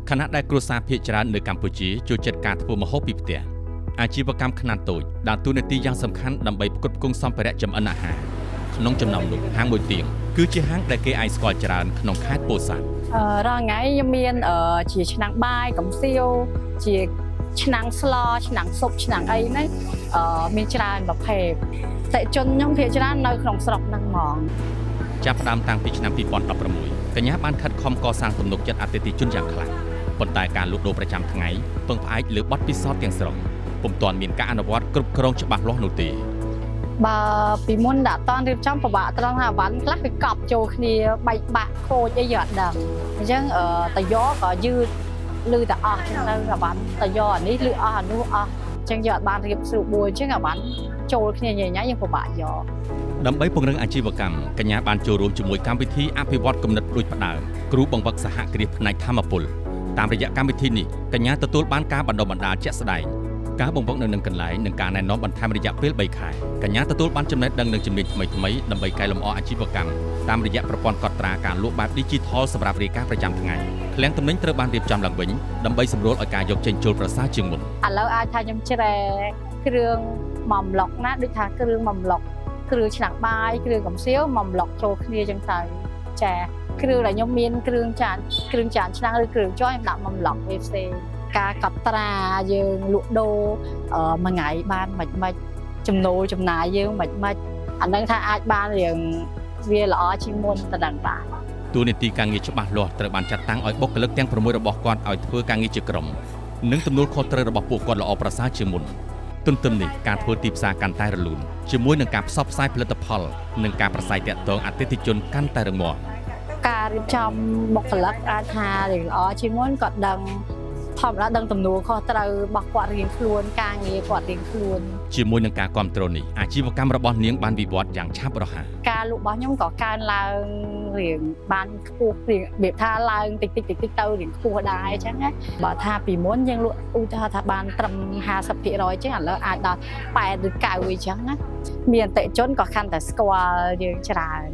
ខណៈដែលគ្រួសារភាគច្រើននៅកម្ពុជាចូលចិត្តការធ្វើម្ហូបពីផ្ទះអាជីវកម្មខ្នាតតូចដើរតួនាទីយ៉ាងសំខាន់ដើម្បីផ្គត់ផ្គង់សម្ភារៈចម្អិនអាហារក្នុងចំណោមនោះហាងមួយទៀងគឺជាហាងដែលគេអាចស្គាល់ច្រើនក្នុងខេត្តពោធិ៍សាត់រាល់ថ្ងៃខ្ញុំមានជាឆ្នាំងបាយកំសៀវជាឆ្នាំងស្លឆ្នាំងស៊ុបឆ្នាំងអីហ្នឹងមានច្រើនប្រភេទតែជនខ្ញុំភាគច្រើននៅក្នុងស្រុកហ្នឹងហ្មងចាប់ផ្ដើមតាំងពីឆ្នាំ2016កញ្ញាបានខិតខំកសាងទំនុកចិត្តអតិថិជនយ៉ាងខ្លាំងប៉ុន្តែការលក់ដូរប្រចាំថ្ងៃពឹងផ្អែកលើបទពិសោធន៍ទាំងស្រុងពុំទាន់មានការអនុវត្តគ្រប់គ្រងច្បាស់លាស់នោះទេបើពីមុនដាក់តន់រៀបចំពិបាកត្រង់ថាអវ៉ាន់ខ្លះវាកប់ចូលគ្នាបែកបាក់ខូចអីយកអត់ដឹងអញ្ចឹងតាយ៉ក៏យឺតលឺតែអស់អញ្ចឹងទៅអវ៉ាន់តាយ៉អានេះលឺអស់អានោះអស់អញ្ចឹងយកអត់បានរៀបស្រួលបួលអញ្ចឹងអវ៉ាន់ចូលគ្នាញ៉ៃញ៉ៃយើងពិបាកយកដើម្បីពង្រឹងអាជីវកម្មកញ្ញាបានចូលរួមជាមួយកម្មវិធីអភិវឌ្ឍគំនិតដូចផ្ដើមគ្រូបង្វឹកសហគ្រាសផ្នែកធម្មពលតាមរយៈកម្មវិធីនេះកញ្ញាទទួលបានការបណ្ដុះបណ្ដាលជាក់ស្ដែងការបង្វឹកនៅនឹងកន្លែងនិងការណែនាំបន្ថែមរយៈពេល3ខែកញ្ញាទទួលបានចំណេះដឹងនិងជំនាញថ្មីៗដើម្បីកែលម្អអាជីវកម្មតាមរយៈប្រព័ន្ធកត់ត្រាការលក់បែប Digital សម្រាប់រាយការណ៍ប្រចាំថ្ងៃឃ្លាំងទំនិញត្រូវបានរៀបចំឡើងវិញដើម្បីសម្រួលឲ្យការយកចេញចូលប្រសើរជាងមុនឥឡូវអាចថាខ្ញុំជ្រែគ្រឿងម៉ាំឡុកណាដូចថាគ្រឿងម៉ាំឡុកគ្រឿងឆ្នាំងបាយគ្រឿងកំសៀវម៉ាំឡុកចូលគ្នាចឹងទៅចាគ្រឿងដែលខ្ញុំមានគ្រឿងចានឆ្នាំងឬគ្រឿងចុយខ្ញុំដាក់ម៉ាំឡុកវាផ្សេងការកត់ត្រាយើងលក់ដូរមួយថ្ងៃបានមិនចំណូលចំណាយយើងមិនអានឹងថាអាចបានរៀងវាល្អជាងមុនទៅដល់បានទូនីតិការងារច្បាស់លាស់ត្រូវបានចាត់តាំងឲ្យបុគ្គលិកទាំង6របស់គាត់ឲ្យធ្វើការងារជាក្រុមនិងទំនួលខុសត្រូវរបស់ពួកគាត់ល្អប្រសើរជាងមុនទន្ទឹមនេះការធ្វើទីផ្សារកាន់តែរលូនជាមួយនឹងការផ្សព្វផ្សាយផលិតផលនិងការប្រស័យទាក់ទងអតិថិជនកាន់តែរឹងមាំការរៀបចំបុគ្គលិកអាចថារៀងល្អជាងមុនគាត់ដឹងធម្មតាដឹងទំនួលខុសត្រូវរបស់គាត់រៀងខ្លួនការងារគាត់រៀងខ្លួនជាមួយនឹងការគ្រប់គ្រងនេះអាជីវកម្មរបស់នាងបានវិវត្តយ៉ាងឆាប់រហ័សការលក់របស់ខ្ញុំក៏កើនឡើងរៀងបានខ្ពស់រៀងរបៀបថាឡើងតិចទៅរៀងខ្ពស់ដែរអញ្ចឹងណាបើថាពីមុនយើងលក់ឧទាហរណ៍ថាបានត្រឹម 50% អញ្ចឹងឥឡូវអាចដល់80ឬ90អញ្ចឹងណាមានអតិថិជនក៏កាន់តែស្គាល់យើងច្រើន